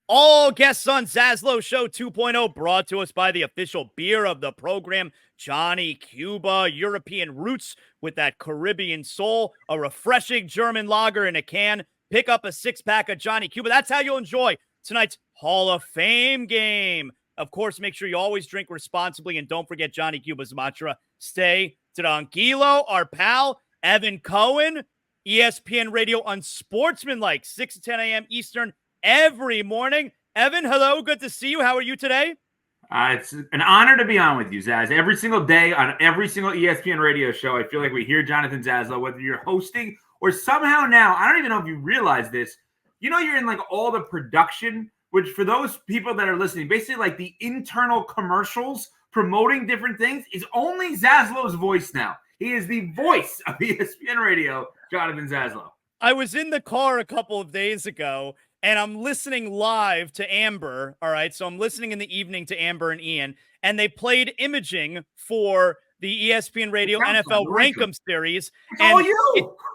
All guests on ZASLOW Show 2.0 brought to us by the official beer of the program, Johnny Cuba, European roots with that Caribbean soul, a refreshing German lager in a can. Pick up a six-pack of Johnny Cuba. That's how you'll enjoy tonight's Hall of Fame game. Of course, make sure you always drink responsibly, and don't forget Johnny Cuba's mantra, stay tranquilo. Our pal, Evan Cohen, ESPN Radio UnsportsmanLike, 6 to 10 a.m. Eastern, every morning. Evan, hello. Good to see you. How are you today? It's an honor to be on with you, Zaz. Every single day on every single ESPN radio show, I feel like we hear Jonathan Zaslow, whether you're hosting or somehow now, I don't even know if you realize this, you're in like all the production, which for those people that are listening, basically like the internal commercials promoting different things is only Zaslow's voice now. He is the voice of ESPN Radio, Jonathan Zaslow. I was in the car a couple of days ago, and I'm listening live to Amber, all right? So I'm listening in the evening to Amber and Ian, and they played imaging for the ESPN Radio NFL Rankum series. And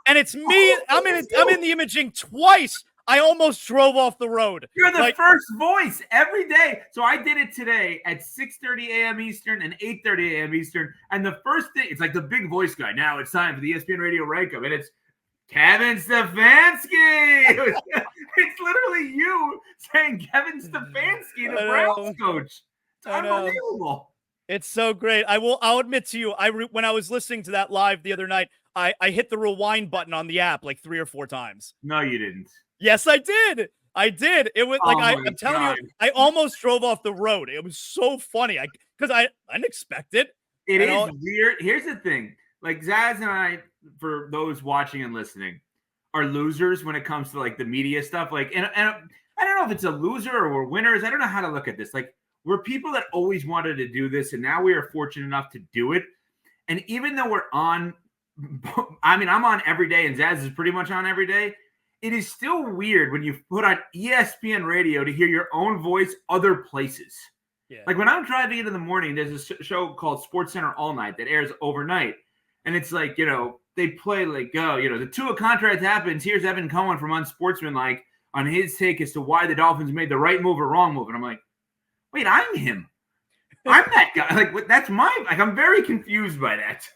it's me. I'm in the imaging twice. I almost drove off the road. You're the first voice every day. So I did it today at 6:30 a.m. Eastern and 8:30 a.m. Eastern. And the first thing, it's like the big voice guy. Now it's time for the ESPN Radio Rankum. And it's Kevin Stefanski. It's literally you saying Kevin Stefanski, the Browns coach. It's unbelievable. It's so great. I'll admit to you, when I was listening to that live the other night, I hit the rewind button on the app like 3 or 4 times. No, you didn't. Yes, I did. It was like I'm telling you, I almost drove off the road. It was so funny because I didn't expect it. It is weird. Here's the thing. Like Zaz and I, for those watching and listening, are losers when it comes to like the media stuff. Like, and I don't know if it's a loser or we're winners. I don't know how to look at this. Like, we're people that always wanted to do this, and now we are fortunate enough to do it. And even though we're on, I'm on every day, and Zaz is pretty much on every day. It is still weird when you put on ESPN Radio to hear your own voice other places. Yeah. Like when I'm driving in the morning, there's a show called Sports Center All Night that airs overnight. And it's like, they play like, the Tua contract happens. Here's Evan Cohen from UnsportsmanLike on his take as to why the Dolphins made the right move or wrong move. And I'm like, wait, I'm him. I'm that guy. Like, that's I'm very confused by that.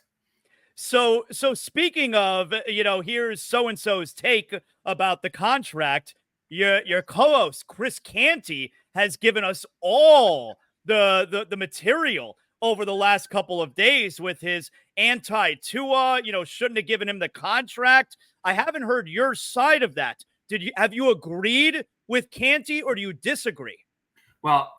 So speaking of, here's so-and-so's take about the contract. Your co-host, Chris Canty, has given us all the material over the last couple of days with his anti-Tua, shouldn't have given him the contract. I haven't heard your side of that. Have you agreed with Canty or do you disagree? Well,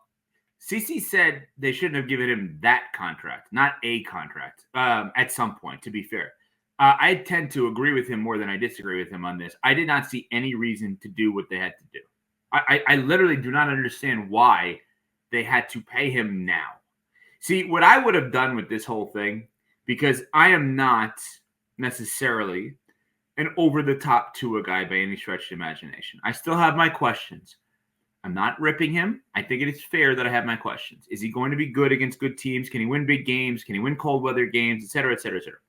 CC said they shouldn't have given him that contract, not a contract, at some point, to be fair. I tend to agree with him more than I disagree with him on this. I did not see any reason to do what they had to do. I literally do not understand why they had to pay him now. See, what I would have done with this whole thing, because I am not necessarily an over-the-top Tua guy by any stretch of imagination. I still have my questions. I'm not ripping him. I think it is fair that I have my questions. Is he going to be good against good teams? Can he win big games? Can he win cold weather games, et cetera, et cetera, et cetera?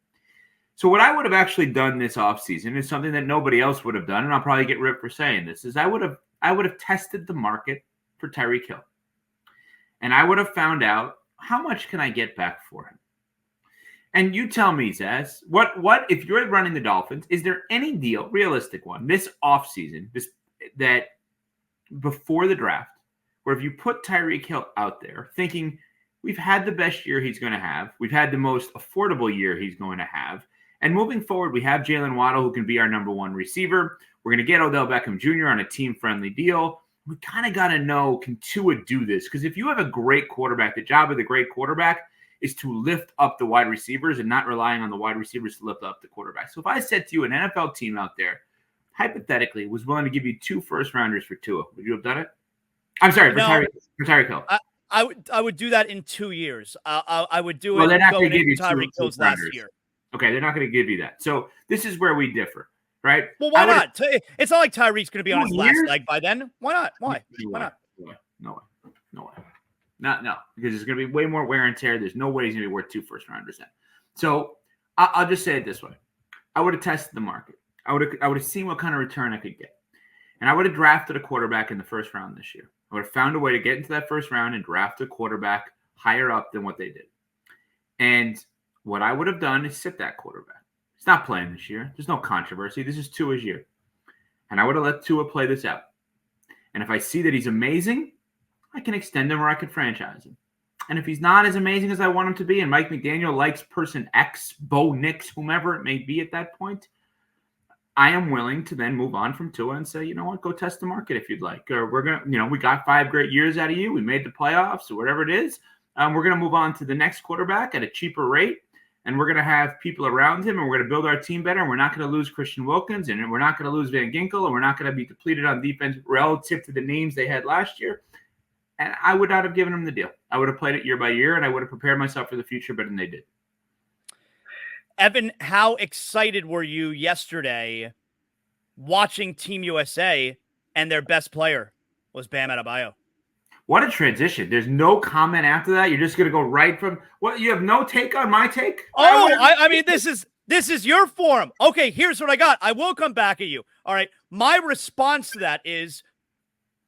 So what I would have actually done this offseason is something that nobody else would have done, and I'll probably get ripped for saying this, is I would have tested the market for Tyreek Hill. And I would have found out how much can I get back for him. And you tell me, Zaz, what if you're running the Dolphins, is there any deal, realistic one, this offseason, that before the draft, where if you put Tyreek Hill out there thinking we've had the best year he's going to have, we've had the most affordable year he's going to have, and moving forward, we have Jalen Waddle who can be our number one receiver. We're going to get Odell Beckham Jr. on a team-friendly deal. We kind of got to know, can Tua do this? Because if you have a great quarterback, the job of the great quarterback is to lift up the wide receivers and not relying on the wide receivers to lift up the quarterback. So if I said to you, an NFL team out there, hypothetically, was willing to give you 2 first-rounders for Tua, would you have done it? I'm sorry, for Tyreek Hill. I would do that in 2 years. I would do it. Well, they're not going to give you Tyreek Hill's last year. Okay, they're not going to give you that. So this is where we differ, right? Well, why not? It's not like Tyreek's going to be on his last leg by then. Why not? Why? Why not? No way. No, because there's going to be way more wear and tear. There's no way he's going to be worth 2 first-rounders then. So I'll just say it this way. I would have tested the market. I would have seen what kind of return I could get. And I would have drafted a quarterback in the first round this year. I would have found a way to get into that first round and draft a quarterback higher up than what they did. And what I would have done is sit that quarterback. He's not playing this year. There's no controversy. This is Tua's year. And I would have let Tua play this out. And if I see that he's amazing, I can extend him or I could franchise him. And if he's not as amazing as I want him to be, and Mike McDaniel likes person X, Bo Nix, whomever it may be at that point, I am willing to then move on from Tua and say, you know what, go test the market if you'd like. Or we're going to, we got 5 great years out of you. We made the playoffs or whatever it is. We're going to move on to the next quarterback at a cheaper rate. And we're going to have people around him, and we're going to build our team better. And we're not going to lose Christian Wilkins, and we're not going to lose Van Ginkel, and we're not going to be depleted on defense relative to the names they had last year. And I would not have given them the deal. I would have played it year by year, and I would have prepared myself for the future better than they did. Evan, how excited were you yesterday watching Team USA and their best player was Bam Adebayo? What a transition. There's no comment after that. You're just going to go right from what? You have no take on my take? I mean, this is your forum. Okay, here's what I got. I will come back at you. All right. My response to that is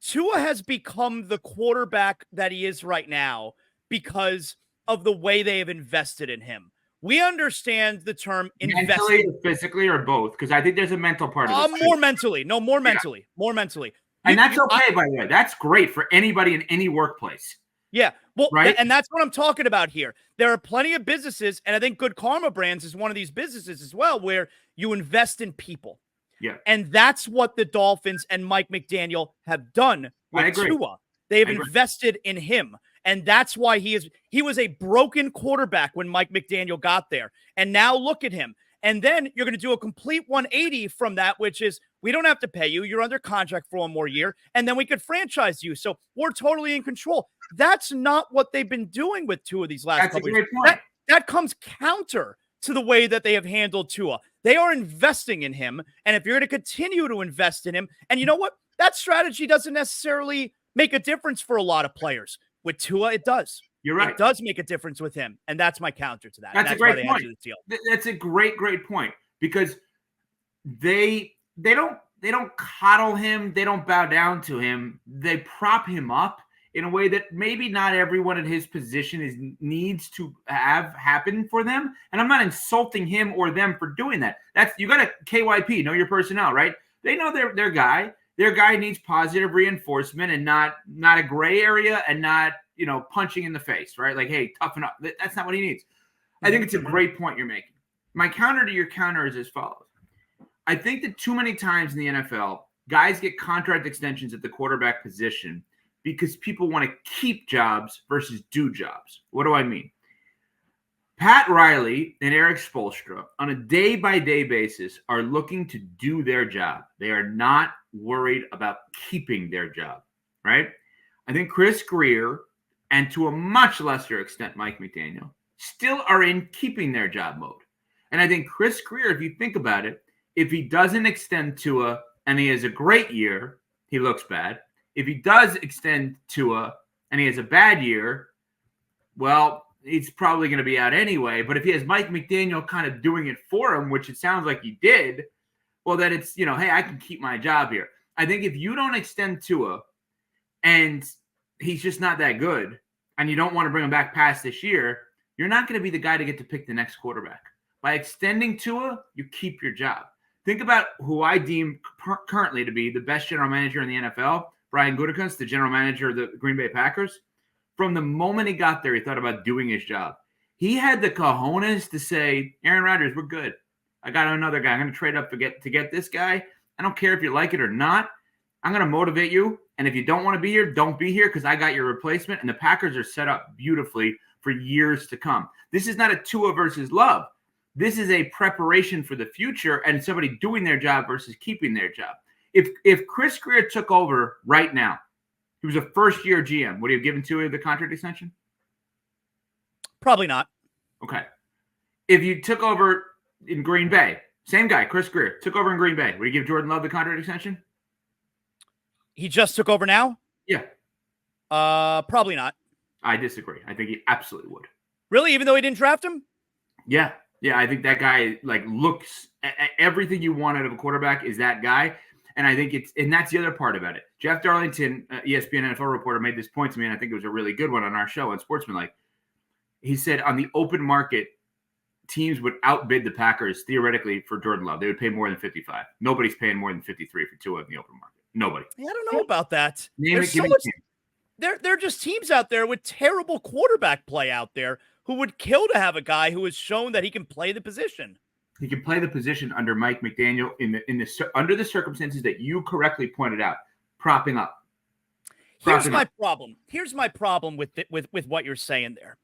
Tua has become the quarterback that he is right now because of the way they have invested in him. We understand the term mentally, physically, or both, because I think there's a mental part of it. More mentally. No, more mentally. More mentally. And that's okay, by the way. That's great for anybody in any workplace. Yeah. Well, right? And that's what I'm talking about here. There are plenty of businesses, and I think Good Karma Brands is one of these businesses as well, where you invest in people. Yeah. And that's what the Dolphins and Mike McDaniel have done with Tua. They have invested in him. And that's why he was a broken quarterback when Mike McDaniel got there. And now look at him. And then you're going to do a complete 180 from that, which is we don't have to pay you. You're under contract for 1 more year. And then we could franchise you. So we're totally in control. That's not what they've been doing with Tua these last couple years. That comes counter to the way that they have handled Tua. They are investing in him. And if you're going to continue to invest in him, and you know what? That strategy doesn't necessarily make a difference for a lot of players. With Tua, it does. You're right. It does make a difference with him, and that's my counter to that. That's a great point. That's a great point because they don't coddle him. They don't bow down to him. They prop him up in a way that maybe not everyone in his position needs to have happen for them. And I'm not insulting him or them for doing that. You got to KYP, know your personnel, right? They know their guy. Their guy needs positive reinforcement and not a gray area and not, punching in the face, right? Like, hey, toughen up. That's not what he needs. I think it's a great point you're making. My counter to your counter is as follows. I think that too many times in the NFL, guys get contract extensions at the quarterback position because people want to keep jobs versus do jobs. What do I mean? Pat Riley and Eric Spoelstra on a day-by-day basis are looking to do their job. They are not worried about keeping their job, right? I think Chris Greer, and to a much lesser extent Mike McDaniel, still are in keeping their job mode. And I think Chris Greer, if you think about it, if he doesn't extend Tua and he has a great year, he looks bad. If he does extend Tua and he has a bad year, well, he's probably going to be out anyway. But if he has Mike McDaniel kind of doing it for him, which it sounds like he did, well, then it's, hey, I can keep my job here. I think if you don't extend Tua and he's just not that good and you don't want to bring him back past this year, you're not going to be the guy to get to pick the next quarterback. By extending Tua, you keep your job. Think about who I deem currently to be the best general manager in the NFL, Brian Gutekunst, the general manager of the Green Bay Packers. From the moment he got there, he thought about doing his job. He had the cojones to say, Aaron Rodgers, we're good. I got another guy. I'm going to trade up to get this guy. I don't care if you like it or not. I'm going to motivate you. And if you don't want to be here, don't be here because I got your replacement. And the Packers are set up beautifully for years to come. This is not a Tua versus Love. This is a preparation for the future and somebody doing their job versus keeping their job. If Chris Greer took over right now, he was a first-year GM, would he have given Tua the contract extension? Probably not. Okay. If you took over in Green Bay, same guy, Chris Greer, took over in Green Bay, would he give Jordan Love the contract extension? He just took over now? Yeah. Probably not. I disagree. I think he absolutely would. Really? Even though he didn't draft him? Yeah. Yeah, I think that guy looks at everything you want out of a quarterback is that guy. And I think that's the other part about it. Jeff Darlington, ESPN NFL reporter, made this point to me, and I think it was a really good one on our show on Sportsmanlike. He said on the open market, teams would outbid the Packers theoretically for Jordan Love. They would pay more than 55. Nobody's paying more than 53 for Tua in the open market. Nobody. I don't know about that. There's so much. There are just teams out there with terrible quarterback play out there who would kill to have a guy who has shown that he can play the position. He can play the position under Mike McDaniel under the circumstances that you correctly pointed out, propping up. Here's my problem. Here's my problem with what you're saying there.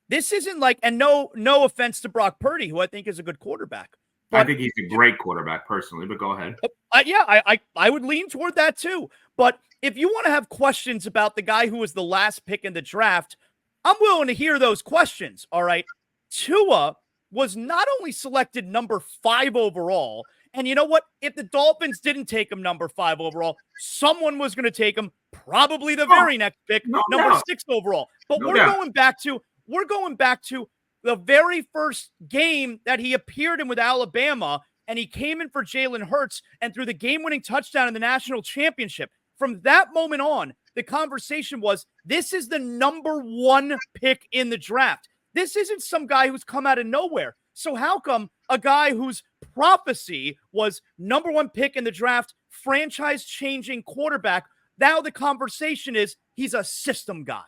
This isn't like, and no offense to Brock Purdy, who I think is a good quarterback. I think he's a great quarterback personally, but go ahead. I would lean toward that too. But if you want to have questions about the guy who was the last pick in the draft, I'm willing to hear those questions. All right. Tua was not only selected number 5 overall, and you know what? If the Dolphins didn't take him number 5 overall, someone was going to take him probably the very next pick, number 6 overall. But we're going back to the very first game that he appeared in with Alabama, and he came in for Jalen Hurts and threw the game-winning touchdown in the national championship. From that moment on, the conversation was, this is the number 1 pick in the draft. This isn't some guy who's come out of nowhere. So how come a guy whose prophecy was number 1 pick in the draft, franchise-changing quarterback, now the conversation is he's a system guy?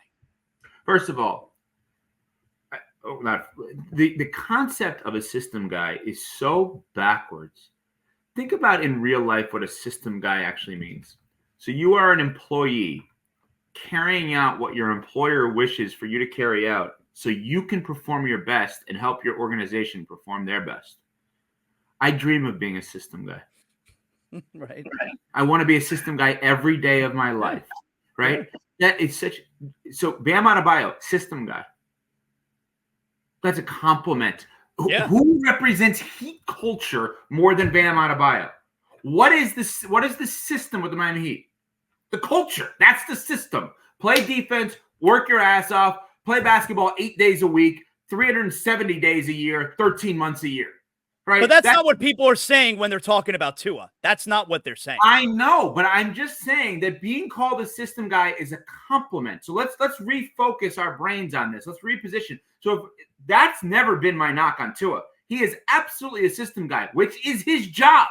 First of all, the concept of a system guy is so backwards. Think about in real life what a system guy actually means. So you are an employee carrying out what your employer wishes for you to carry out so you can perform your best and help your organization perform their best. I dream of being a system guy. Right. I want to be a system guy every day of my life. Right? That is so Bam Adebayo, system guy. That's a compliment. Yeah. Who represents heat culture more than Bam Adebayo? What is the system with the Miami Heat? The culture. That's the system. Play defense, work your ass off, play basketball 8 days a week, 370 days a year, 13 months a year. Right? But that's not what people are saying when they're talking about Tua. That's not what they're saying. I know, but I'm just saying that being called a system guy is a compliment. So let's refocus our brains on this. Let's reposition. So that's never been my knock on Tua. He is absolutely a system guy, which is his job.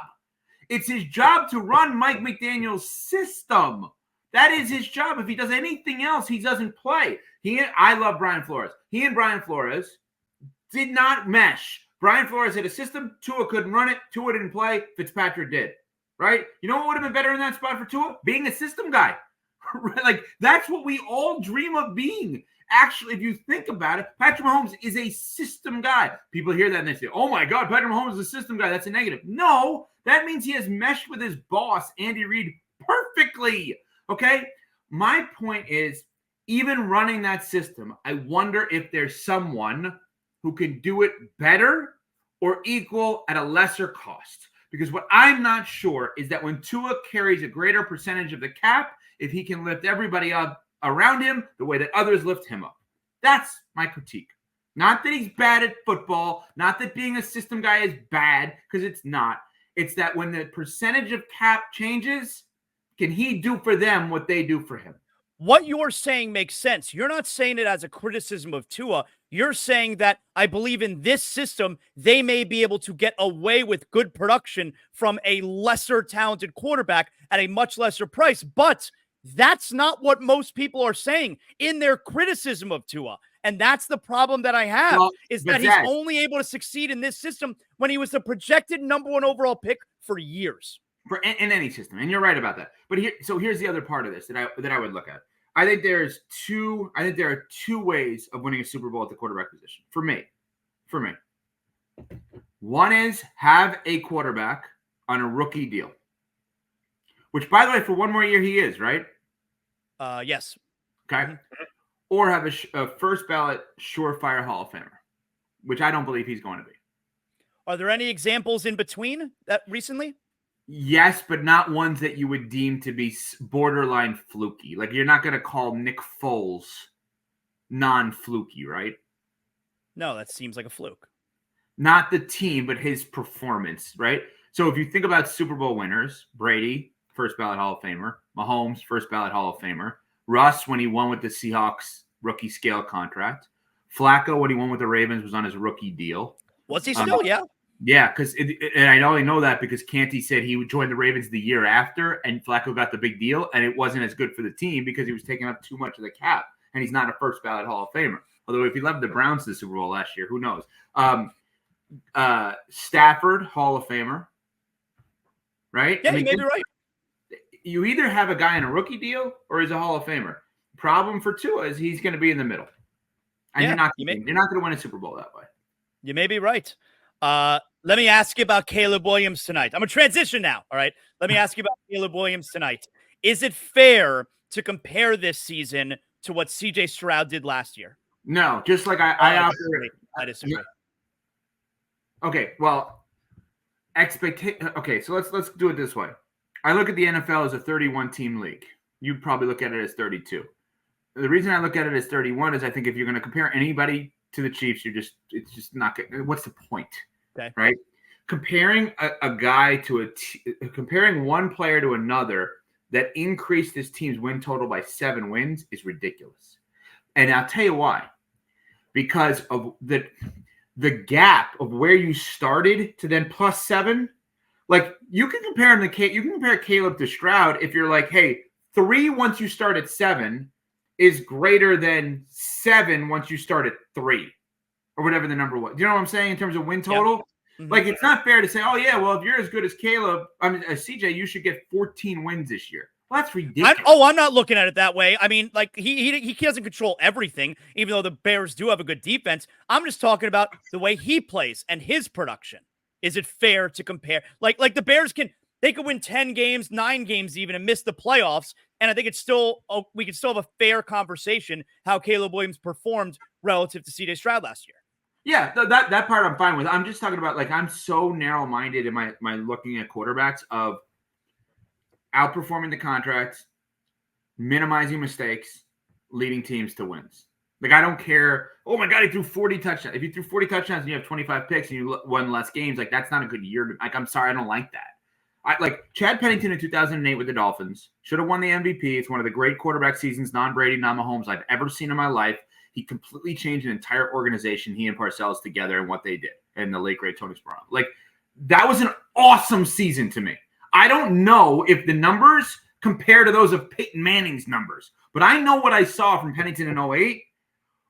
It's his job to run Mike McDaniel's system. That is his job. If he does anything else, he doesn't play. I love Brian Flores. He and Brian Flores did not mesh. Brian Flores had a system. Tua couldn't run it. Tua didn't play. Fitzpatrick did. Right? You know what would have been better in that spot for Tua? Being a system guy. Like, that's what we all dream of being. Actually, if you think about it, Patrick Mahomes is a system guy. People hear that and they say, oh my God, Patrick Mahomes is a system guy. That's a negative. No, that means he has meshed with his boss, Andy Reid, perfectly. Okay? My point is, even running that system, I wonder if there's someone who can do it better or equal at a lesser cost. Because what I'm not sure is that when Tua carries a greater percentage of the cap, if he can lift everybody up around him the way that others lift him up. That's my critique. Not that he's bad at football, not that being a system guy is bad, because it's not. It's that when the percentage of cap changes, can he do for them what they do for him? What you're saying makes sense. You're not saying it as a criticism of Tua. You're saying that I believe in this system, they may be able to get away with good production from a lesser talented quarterback at a much lesser price. But that's not what most people are saying in their criticism of Tua. And that's the problem that I have, is that he's only able to succeed in this system when he was the projected number 1 overall pick for years. In any system, and you're right about that. But here's the other part of this that I would look at. I think there are two ways of winning a Super Bowl at the quarterback position. For me, one is have a quarterback on a rookie deal, which, by the way, for one more year he is, right? Yes. Okay. Mm-hmm. Or have a first ballot surefire Hall of Famer, which I don't believe he's going to be. Are there any examples in between that recently? Yes, but not ones that you would deem to be borderline fluky. Like, you're not going to call Nick Foles non-fluky, right? No, that seems like a fluke. Not the team, but his performance, right? So if you think about Super Bowl winners, Brady, first ballot Hall of Famer. Mahomes, first ballot Hall of Famer. Russ, when he won with the Seahawks rookie scale contract. Flacco, when he won with the Ravens, was on his rookie deal. Was he still? Yeah. Yeah, and I only know that because Canty said he would join the Ravens the year after, and Flacco got the big deal, and it wasn't as good for the team because he was taking up too much of the cap, and he's not a first ballot Hall of Famer. Although if he led the Browns to the Super Bowl last year, who knows? Stafford, Hall of Famer, right? Yeah, you may be right. You either have a guy in a rookie deal or he's a Hall of Famer. Problem for Tua is he's going to be in the middle, and you're not going to win a Super Bowl that way. You may be right. Let me ask you about Caleb Williams tonight. I'm going to transition now, all right? Let me ask you about Caleb Williams tonight. Is it fair to compare this season to what C.J. Stroud did last year? No, just like I disagree. Okay, well, okay, so let's do it this way. I look at the NFL as a 31-team league. You'd probably look at it as 32. The reason I look at it as 31 is I think if you're going to compare anybody to the Chiefs, it's just not good. What's the point? Okay. Right? Comparing a guy to comparing one player to another that increased this team's win total by 7 wins is ridiculous. And I'll tell you why. Because of the gap of where you started to then plus 7. Like you can compare Caleb to Stroud if you're like, hey, 3 once you start at 7 is greater than 7 once you start at 3 or whatever the number was. Do you know what I'm saying in terms of win total? Yeah. Mm-hmm. Like it's not fair to say, oh yeah, well if you're as good as Caleb, CJ, you should get 14 wins this year. Well, that's ridiculous. I'm not looking at it that way. I mean, like he doesn't control everything, even though the Bears do have a good defense. I'm just talking about the way he plays and his production. Is it fair to compare? Like the Bears could win 10 games, 9 games even, and miss the playoffs. And I think we can still have a fair conversation how Caleb Williams performed relative to C.J. Stroud last year. Yeah, that part I'm fine with. I'm just talking about like I'm so narrow-minded in my looking at quarterbacks of outperforming the contracts, minimizing mistakes, leading teams to wins. Like I don't care. Oh my God, he threw 40 touchdowns. If you threw 40 touchdowns and you have 25 picks and you won less games, like that's not a good year. Like I'm sorry, I don't like that. Like Chad Pennington in 2008 with the Dolphins should have won the MVP. It's one of the great quarterback seasons, non-Brady, non-Mahomes I've ever seen in my life. He completely changed an entire organization, he and Parcells together, and what they did, and the late great Tony Sparano. Like that was an awesome season to me. I don't know if the numbers compare to those of Peyton Manning's numbers, but I know what I saw from Pennington in 08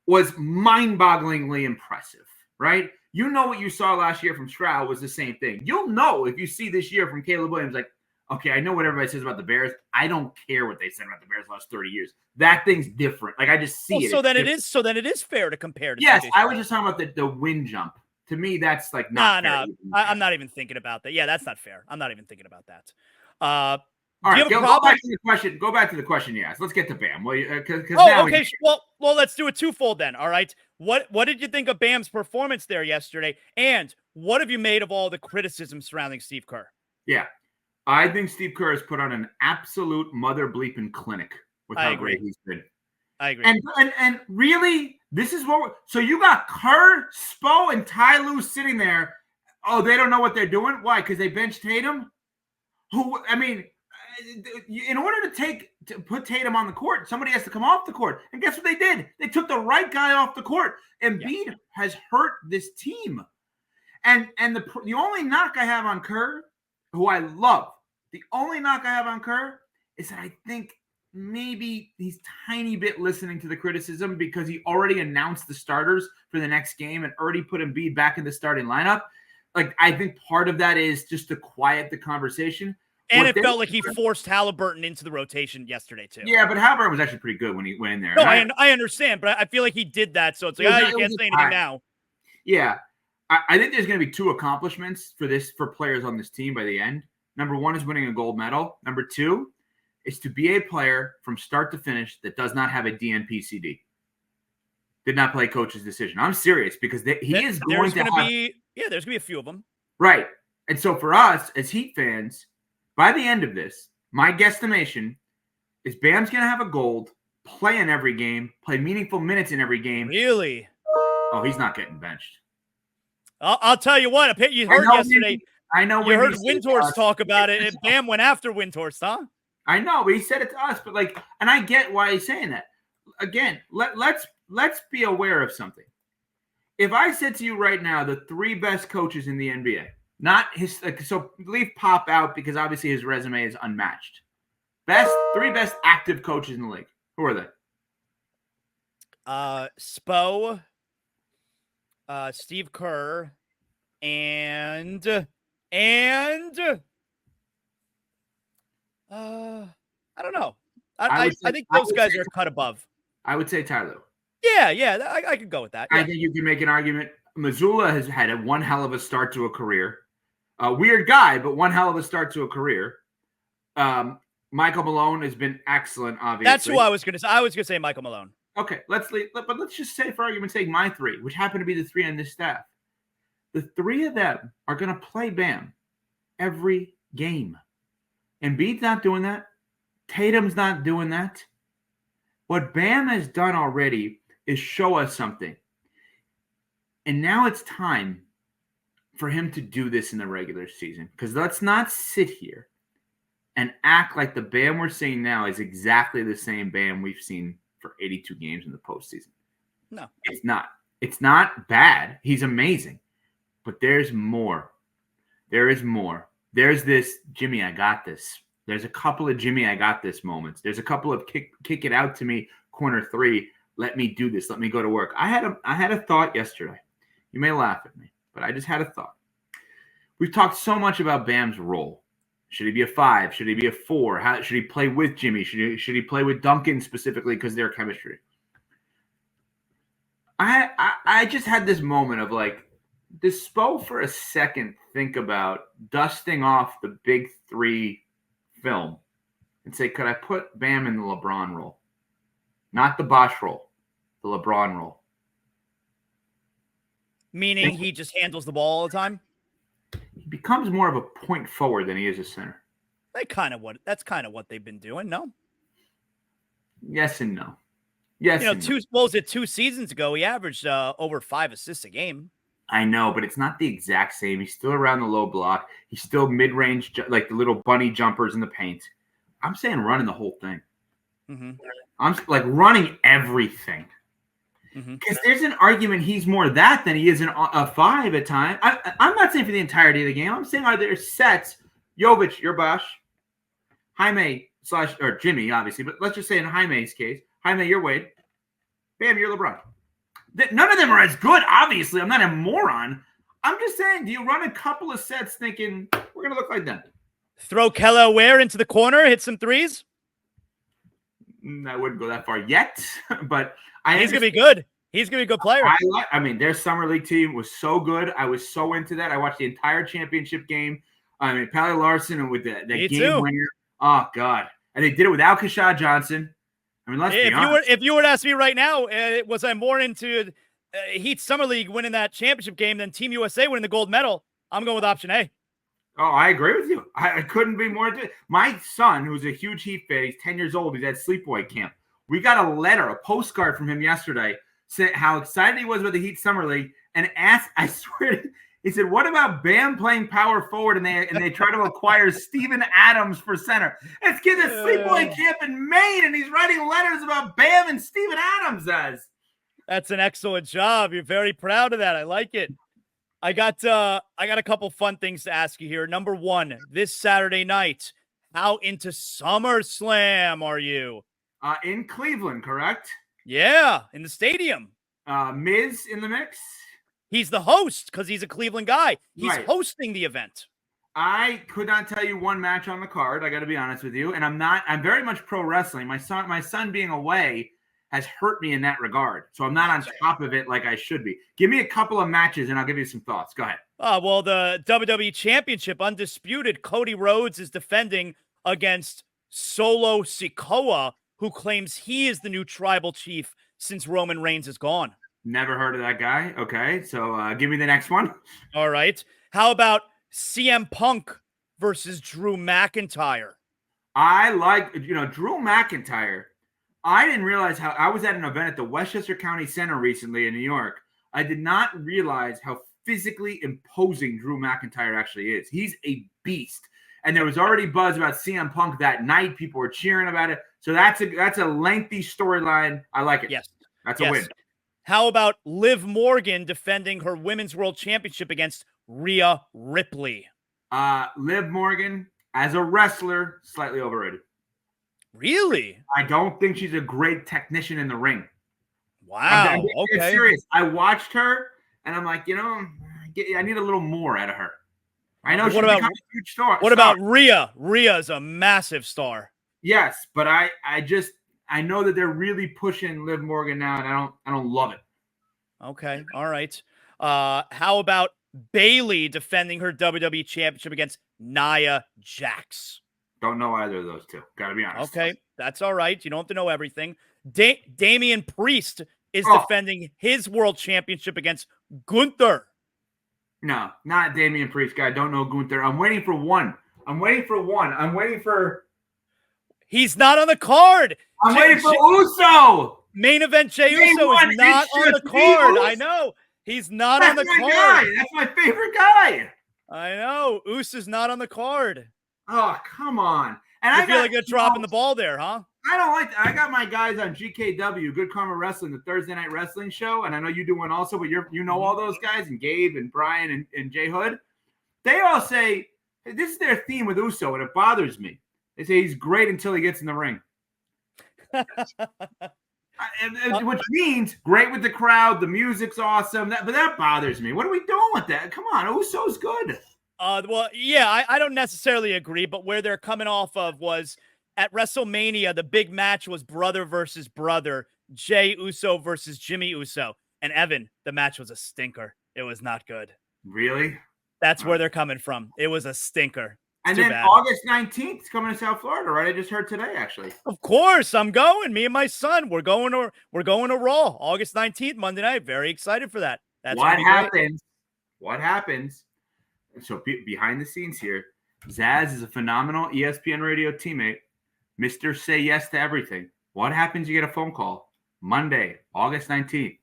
was mind-bogglingly impressive, right? You know what you saw last year from Stroud was the same thing. You'll know if you see this year from Caleb Williams, like, okay, I know what everybody says about the Bears. I don't care what they said about the Bears the last 30 years. That thing's different. Like I just see it. So then it is fair to compare to. Yes, I was just talking about the win jump. To me, that's like not fair. I'm not even thinking about that. Yeah, that's not fair. I'm not even thinking about that. All right, go back to the question. Go back to the question you asked. Let's get to Bam. Well, okay. Well, let's do it twofold then. All right. What did you think of Bam's performance there yesterday? And what have you made of all the criticism surrounding Steve Kerr? Yeah, I think Steve Kerr has put on an absolute mother bleeping clinic with how great he's been. I agree. And really, this is so you got Kerr, Spo, and Ty Lue sitting there. Oh, they don't know what they're doing. Why? Because they benched Tatum. In order to put Tatum on the court, somebody has to come off the court. And guess what they did? They took the right guy off the court. Embiid has hurt this team. And the only knock I have on Kerr, who I love, the only knock I have on Kerr is that I think maybe he's tiny bit listening to the criticism because he already announced the starters for the next game and already put Embiid back in the starting lineup. Like, I think part of that is just to quiet the conversation. And it felt like he forced Halliburton into the rotation yesterday, too. Yeah, but Halliburton was actually pretty good when he went in there. No, I understand, but I feel like he did that, so it's like, you can't say anything now. Yeah. I think there's going to be 2 accomplishments for players on this team by the end. Number 1 is winning a gold medal. Number 2 is to be a player from start to finish that does not have a DNP-CD. Did not play coach's decision. I'm serious because there's going to be a few of them. Right. And so for us as Heat fans, by the end of this, my guesstimation is Bam's going to have a gold, play in every game, play meaningful minutes in every game. Really? Oh, he's not getting benched. I'll tell you what. You heard yesterday I know. You heard Wendy said Windhorst talk about it, and Bam went after Windhorst, huh? I know, but he said it to us. But like, and I get why he's saying that. Again, let's be aware of something. If I said to you right now, the 3 best coaches in the NBA, not his, so leave Pop out because obviously his resume is unmatched. 3 best active coaches in the league. Who are they? Spo, Steve Kerr, and I don't know. I think those guys are cut above. I would say Ty Lue. Yeah, I could go with that. Yeah. I think you can make an argument. Mazzulla has had one hell of a start to a career. A weird guy, but one hell of a start to a career. Michael Malone has been excellent, obviously. That's who I was going to say. I was going to say Michael Malone. Okay, let's just say, for argument's sake, my 3, which happen to be the 3 on this staff. The 3 of them are going to play Bam every game. Embiid's not doing that. Tatum's not doing that. What Bam has done already is show us something. And now it's time for him to do this in the regular season. Because let's not sit here and act like the Bam we're seeing now is exactly the same Bam we've seen for 82 games in the postseason. No. It's not. It's not bad. He's amazing. But there's more. There is more. There's this, Jimmy, I got this. There's a couple of Jimmy, I got this moments. There's a couple of kick it out to me, corner 3. Let me do this. Let me go to work. I had a thought yesterday. You may laugh at me, but I just had a thought. We've talked so much about Bam's role. Should he be a 5? Should he be a 4? How should he play with Jimmy? Should he play with Duncan specifically because of their chemistry? I just had this moment of like, does Spo for a second think about dusting off the big 3 film and say, could I put Bam in the LeBron role? Not the Bosch role, the LeBron role. Meaning he just handles the ball all the time? He becomes more of a point forward than he is a center. That's kind of what they've been doing, no? Yes and no. Yes. Was it 2 seasons ago? He averaged over 5 assists a game. I know, but it's not the exact same. He's still around the low block. He's still mid-range, like the little bunny jumpers in the paint. I'm saying running the whole thing. Mm-hmm. I'm like running everything. Because there's an argument he's more that than he is a 5 at times. I'm not saying for the entirety of the game. I'm saying are there sets, Jovic, you're Bosch, Jaime / or Jimmy, obviously, but let's just say in Jaime's case, Jaime, you're Wade, Bam, you're LeBron. None of them are as good, obviously. I'm not a moron. I'm just saying, do you run a couple of sets thinking we're going to look like them? Throw Kello Ware into the corner, hit some threes? I wouldn't go that far yet, but he's going to be good. He's going to be a good player. I mean, their summer league team was so good. I was so into that. I watched the entire championship game. I mean, Pally Larson and with that game winner. Oh, God. And they did it without Keshad Johnson. I mean, let's be honest. If you were to ask me right now, was I more into Heat Summer League winning that championship game than Team USA winning the gold medal? I'm going with option A. Oh, I agree with you. I couldn't be more into it. My son, who's a huge Heat fan, he's 10 years old. He's at sleepaway camp. We got a letter, a postcard from him yesterday, saying how excited he was about the Heat Summer League, and asked, I swear, he said, "What about Bam playing power forward?" And they try to acquire Steven Adams for center. This kid's at sleepaway camp in Maine, and he's writing letters about Bam and Steven Adams. That's an excellent job. You're very proud of that. I like it. I got a couple fun things to ask you here. Number one, this Saturday night, how into SummerSlam are you? In Cleveland, correct? Yeah, in the stadium. Miz in the mix? He's the host because he's a Cleveland guy. He's hosting the event. I could not tell you one match on the card. I got to be honest with you. And I'm very much pro wrestling. My son being away has hurt me in that regard. So I'm not on top of it like I should be. Give me a couple of matches and I'll give you some thoughts. Go ahead. Well, the WWE Championship, undisputed, Cody Rhodes is defending against Solo Sikoa, who claims he is the new tribal chief since Roman Reigns is gone. Never heard of that guy. Okay, so give me the next one. All right. How about CM Punk versus Drew McIntyre? I like, Drew McIntyre. I didn't realize how I was at an event at the Westchester County Center recently in New York. I did not realize how physically imposing Drew McIntyre actually is. He's a beast. And there was already buzz about CM Punk that night. People were cheering about it. So that's a lengthy storyline. I like it. Yes. That's a win. How about Liv Morgan defending her Women's World Championship against Rhea Ripley? Liv Morgan, as a wrestler, slightly overrated. Really? I don't think she's a great technician in the ring. Wow. I'm serious. I watched her, and I'm like, I need a little more out of her. I know she's become a huge star. What about Rhea? Rhea is a massive star. Yes, but I know that they're really pushing Liv Morgan now, and I don't love it. Okay. All right. How about Bayley defending her WWE Championship against Nia Jax? Don't know either of those two. Got to be honest. Okay, that's all right. You don't have to know everything. Damian Priest is defending his World Championship against Gunther. No, not Damian Priest. Guy, don't know Gunther. I'm waiting for one. He's not on the card. I'm waiting for Uso. Main event Jey Uso is not on the card. I know. He's not on the card. That's my favorite guy. I know. Uso's not on the card. Oh, come on. And I feel like you're dropping the ball there, huh? I don't like that. I got my guys on GKW, Good Karma Wrestling, the Thursday Night Wrestling Show, and I know you do one also, but you know all those guys, and Gabe and Brian and Jay Hood. They all say, this is their theme with Uso, and it bothers me. They say he's great until he gets in the ring. Which means great with the crowd, the music's awesome, but that bothers me. What are we doing with that? Come on, Uso's good. Well, yeah, I don't necessarily agree, but where they're coming off of was at WrestleMania, the big match was brother versus brother, Jey Uso versus Jimmy Uso. And Evan, the match was a stinker. It was not good. Really? That's where they're coming from. It was a stinker. And then August 19th is coming to South Florida, right? I just heard today, actually. Of course, I'm going. Me and my son, we're going to Raw, August 19th, Monday night. Very excited for that. That's what happens. What happens? So behind the scenes here, Zaz is a phenomenal ESPN radio teammate. Mr. Say Yes to Everything. What happens? You get a phone call Monday, August 19th.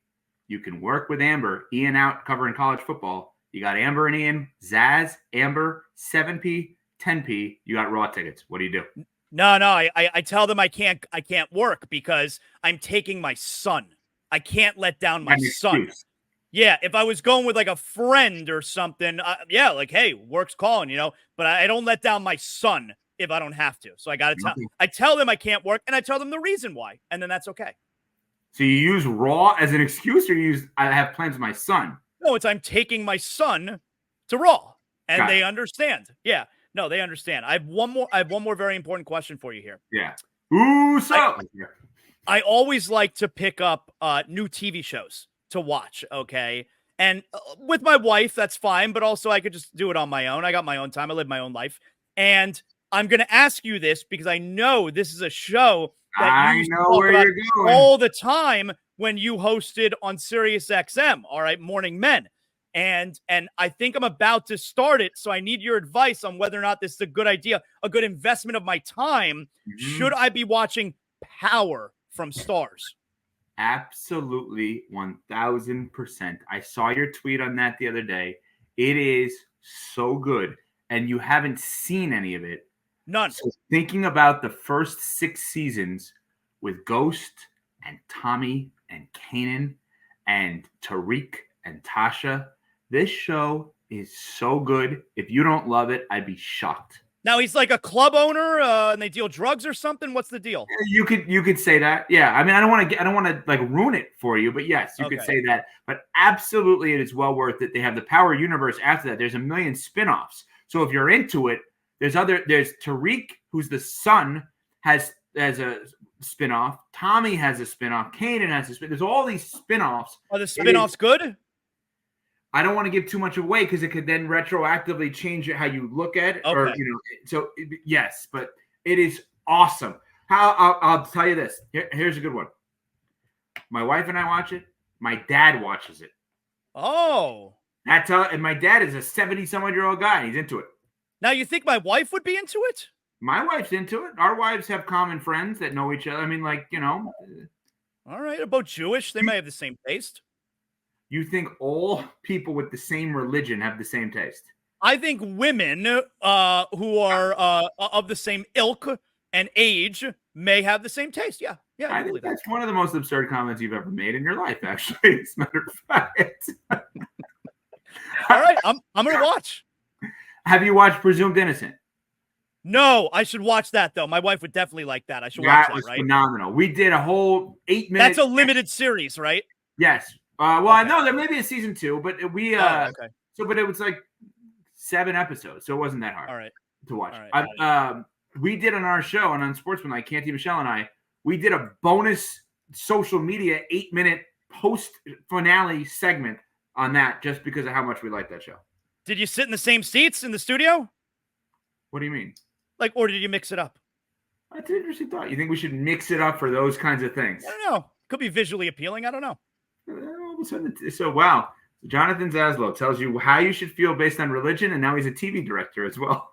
You can work with Amber, Ian out covering college football. You got Amber and Ian, Zaz, Amber, 7P, 10P. You got Raw tickets. What do you do? No. I tell them I can't work because I'm taking my son. I can't let down my son. Yeah, if I was going with like a friend or something, hey, work's calling, but I don't let down my son if I don't have to. So I tell them I can't work, and I tell them the reason why, and then that's okay. So you use Raw as an excuse, or I have plans with my son? No, I'm taking my son to Raw, and they understand. Yeah, no, they understand. I have one more very important question for you here. Yeah. Uso. I always like to pick up new TV shows to watch, okay? And with my wife, that's fine, but also I could just do it on my own. I got my own time. I live my own life. And I'm going to ask you this because I know this is a show that you talk about all the time when you hosted on Sirius XM, all right, Morning Men. And I think I'm about to start it, so I need your advice on whether or not this is a good idea, a good investment of my time. Mm-hmm. Should I be watching Power from Stars? Absolutely, 1,000%. I saw your tweet on that the other day. It is so good, and you haven't seen any of it. None. So thinking about the first 6 seasons with Ghost and Tommy and Kanan and Tariq and Tasha, this show is so good. If you don't love it, I'd be shocked. Now he's like a club owner, and they deal drugs or something. What's the deal? You could say that. Yeah, I mean, I don't want to like ruin it for you, but yes, you could say that. But absolutely, it is well worth it. They have the Power Universe after that. There's a million spinoffs. So if you're into it, there's Tariq, who's the son, has a spinoff. Tommy has a spinoff. Kanan has a spinoff. There's all these spinoffs. Are the spinoffs good? I don't want to give too much away because it could then retroactively change how you look at it. Okay. Or, yes, but it is awesome. I'll tell you this. Here's a good one. My wife and I watch it. My dad watches it. Oh. And my dad is a 70-some-odd-year-old guy, and he's into it. Now, you think my wife would be into it? My wife's into it. Our wives have common friends that know each other. I mean, All right, about Jewish. They may have the same taste. You think all people with the same religion have the same taste? I think women who are of the same ilk and age may have the same taste. Yeah. Yeah. I think that's one of the most absurd comments you've ever made in your life, actually, as a matter of fact. All right. I'm going to watch. Have you watched Presumed Innocent? No, I should watch that, though. My wife would definitely like that. I should watch That that, was right? phenomenal. We did a whole 8 minutes. That's a limited series, right? Yes. Well, I know there may be a season 2, but we okay. but it was like 7 episodes, so it wasn't that hard All right. to watch. All right. we did on our show on UnsportsmanLike, Canty, Michelle, and I, we did a bonus social media 8-minute post finale segment on that just because of how much we like that show. Did you sit in the same seats in the studio? What do you mean? Like, or did you mix it up? That's an interesting thought. You think we should mix it up for those kinds of things? I don't know. Could be visually appealing. I don't know. All of a sudden, so wow. Jonathan ZASLOW tells you how you should feel based on religion, and now he's a TV director as well.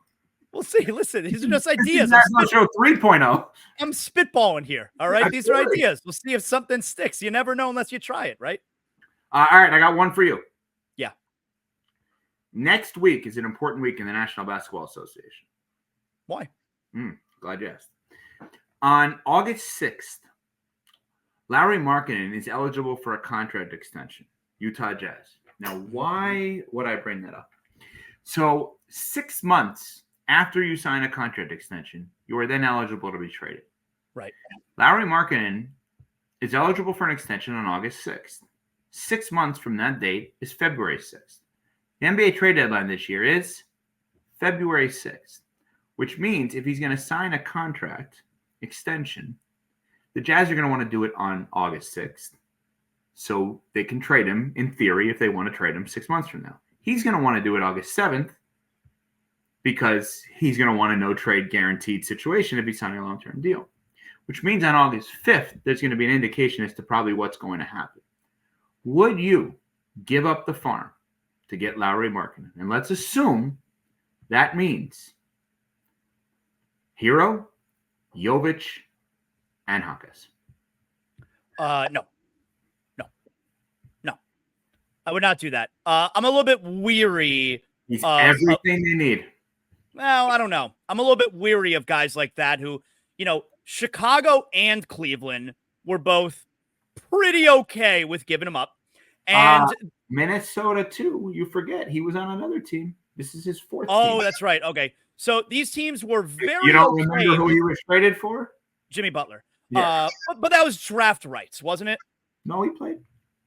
We'll see. Listen, these are just ideas. ZASLOW Show 3.0. I'm spitballing here. All right. These are Absolutely. ideas. We'll see if something sticks. You never know unless you try it, right? All right, I got one for you. Yeah. Next week is an important week in the National Basketball Association. Why? Glad you asked. On August 6th, Lauri Markkanen is eligible for a contract extension, Utah Jazz. Now, why would I bring that up? So 6 months after you sign a contract extension, you are then eligible to be traded. Right. Lauri Markkanen is eligible for an extension on August 6th. 6 months from that date is February 6th. The NBA trade deadline this year is February 6th, which means if he's going to sign a contract extension, the Jazz are going to want to do it on August 6th. So they can trade him, in theory, if they want to trade him 6 months from now. He's going to want to do it August 7th because he's going to want a no-trade guaranteed situation if he's signing a long-term deal, which means on August 5th, there's going to be an indication as to probably what's going to happen. Would you give up the farm to get Lauri Markkanen? And let's assume that means Hero, Jovic, and Hawkes. No. I would not do that. I'm a little bit weary. He's everything they need. Well, I don't know. I'm a little bit weary of guys like that who, Chicago and Cleveland were both pretty okay with giving him up. And Minnesota, too. You forget. He was on another team. This is his fourth team. Oh, that's right. Okay. So these teams were very You don't remember who he was traded for? Jimmy Butler. Yeah. But that was draft rights, wasn't it? No, he played.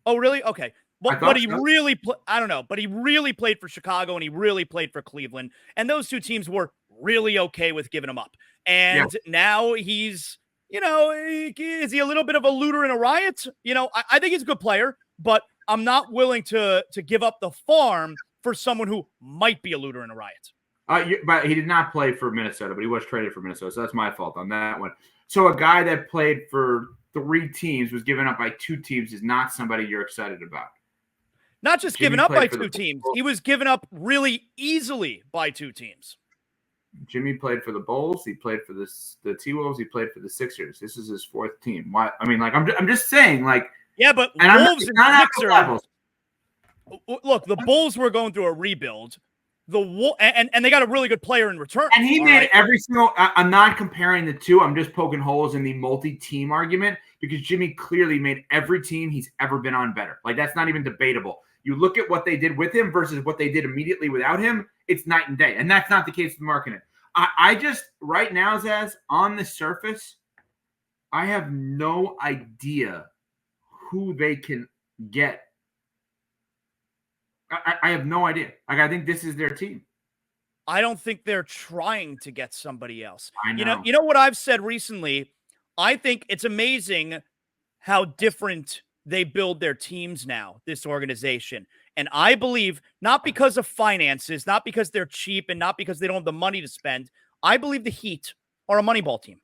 Oh, really? Okay. But he so. really I don't know. But he really played for Chicago and he really played for Cleveland. And those two teams were really okay with giving him up. And now he's, is he a little bit of a looter in a riot? I think he's a good player, but I'm not willing to give up the farm for someone who might be a looter in a riot. But he did not play for Minnesota, but he was traded for Minnesota. So that's my fault on that one. So a guy that played for 3 teams was given up by 2 teams is not somebody you're excited about. Not just given up by 2 teams. He was given up really easily by 2 teams. Jimmy played for the Bulls. He played for the T-Wolves. He played for the Sixers. This is his 4th team. Why? I mean, I'm just saying, yeah, but Wolves and Sixers. Look, the Bulls were going through a rebuild. And they got a really good player in return. And he made every single. I'm not comparing the two. I'm just poking holes in the multi-team argument because Jimmy clearly made every team he's ever been on better. That's not even debatable. You look at what they did with him versus what they did immediately without him. It's night and day, and that's not the case with Markkanen. I just right now, Zaz, on the surface, I have no idea who they can get. I have no idea. I think this is their team. I don't think they're trying to get somebody else. I know. You know what I've said recently? I think it's amazing how different they build their teams now, this organization. And I believe not because of finances, not because they're cheap and not because they don't have the money to spend. I believe the Heat are a Moneyball team.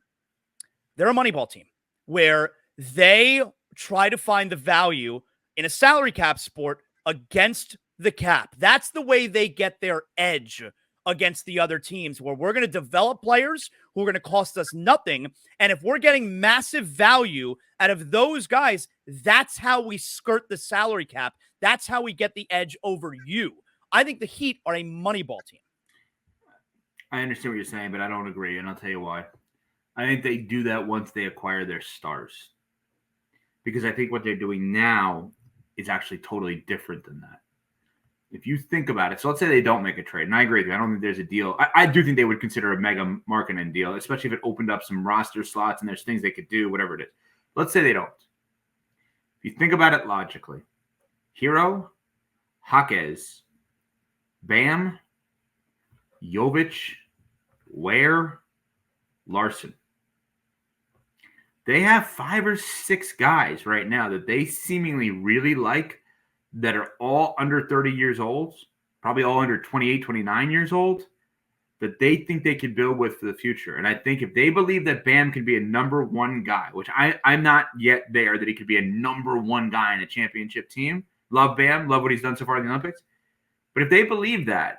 They're a Moneyball team where they try to find the value in a salary cap sport against the cap. That's the way they get their edge against the other teams, where we're going to develop players who are going to cost us nothing. And if we're getting massive value out of those guys, that's how we skirt the salary cap. That's how we get the edge over you. I think the Heat are a Moneyball team. I understand what you're saying, but I don't agree, and I'll tell you why. I think they do that once they acquire their stars. Because I think what they're doing now is actually totally different than that. If you think about it, so let's say they don't make a trade, and I agree with you. I don't think there's a deal. I do think they would consider a mega Markkanen deal, especially if it opened up some roster slots and there's things they could do, whatever it is. Let's say they don't. If you think about it logically, Hero, Jaquez, Bam, Jovic, Ware, Larson. They have 5 or 6 guys right now that they seemingly really like that are all under 30 years old, probably all under 28, 29 years old, that they think they can build with for the future. And I think if they believe that Bam can be a number one guy, which I'm not yet there, that he could be a number one guy in a championship team. Love Bam, love what he's done so far in the Olympics. But if they believe that,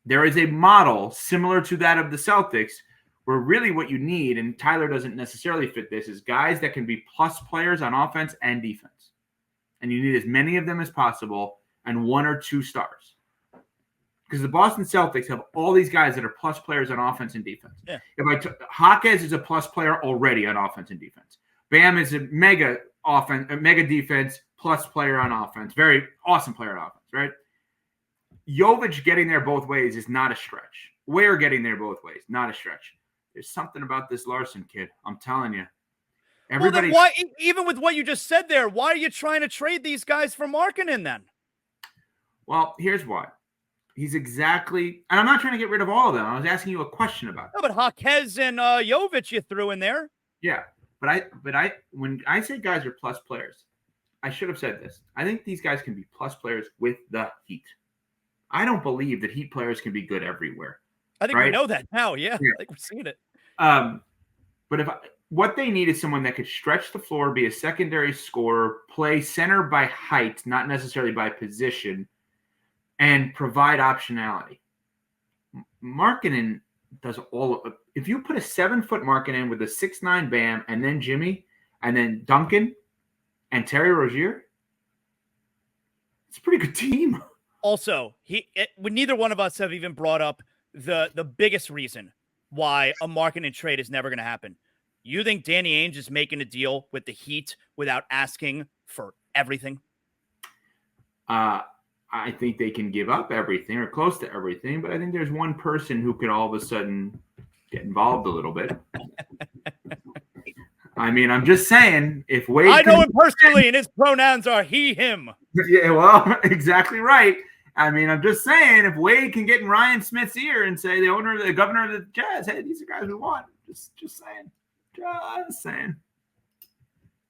there is a model similar to that of the Celtics where really what you need, and Tyler doesn't necessarily fit this, is guys that can be plus players on offense and defense. And you need as many of them as possible and 1 or 2 stars. Because the Boston Celtics have all these guys that are plus players on offense and defense. Yeah. Jaquez is a plus player already on offense and defense. Bam is a mega defense plus player on offense. Very awesome player on offense, right? Jovic getting there both ways is not a stretch. Ware getting there both ways, not a stretch. There's something about this Larson kid. I'm telling you. Everybody, well, then why, even with what you just said there, why are you trying to trade these guys for Markkanen then? Well, here's why. He's exactly, and I'm not trying to get rid of all of them. I was asking you a question about that. No, but Jaquez and Jovic you threw in there. Yeah, but when I say guys are plus players, I should have said this. I think these guys can be plus players with the Heat. I don't believe that Heat players can be good everywhere. I think we know that now. Yeah, I think we're seeing it. But what they need is someone that could stretch the floor, be a secondary scorer, play center by height, not necessarily by position, and provide optionality. Markkanen does all of. If you put a 7-foot Markkanen with a 6'9" Bam, and then Jimmy, and then Duncan, and Terry Rozier, it's a pretty good team. Also, neither one of us have even brought up the biggest reason why a Markkanen trade is never going to happen. You think Danny Ainge is making a deal with the Heat without asking for everything? I think they can give up everything or close to everything, but I think there's one person who could all of a sudden get involved a little bit. I mean, I'm just saying, if Wade... I know him personally, and his pronouns are he, him. Yeah, well, exactly right. I mean, I'm just saying, if Wade can get in Ryan Smith's ear and say, the governor of the Jazz, hey, these are guys we want. Just saying. Just saying.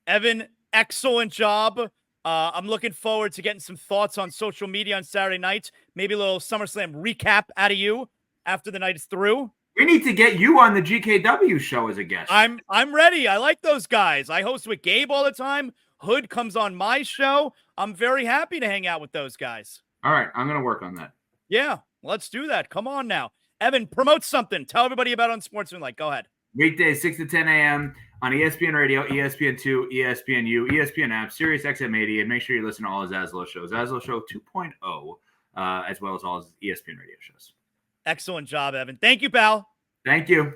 Evan, excellent job. I'm looking forward to getting some thoughts on social media on Saturday night. Maybe a little SummerSlam recap out of you after the night is through. We need to get you on the GKW show as a guest. I'm ready. I like those guys. I host with Gabe all the time. Hood comes on my show. I'm very happy to hang out with those guys. All right. I'm going to work on that. Yeah, let's do that. Come on now. Evan, promote something. Tell everybody about Unsportsmanlike. Go ahead. Weekdays, 6 to 10 a.m. on ESPN Radio, ESPN2, ESPNU, ESPN app, Sirius XM 80, and make sure you listen to all his ZASLOW shows. ZASLOW Show 2.0, as well as all his ESPN Radio shows. Excellent job, Evan. Thank you, pal. Thank you.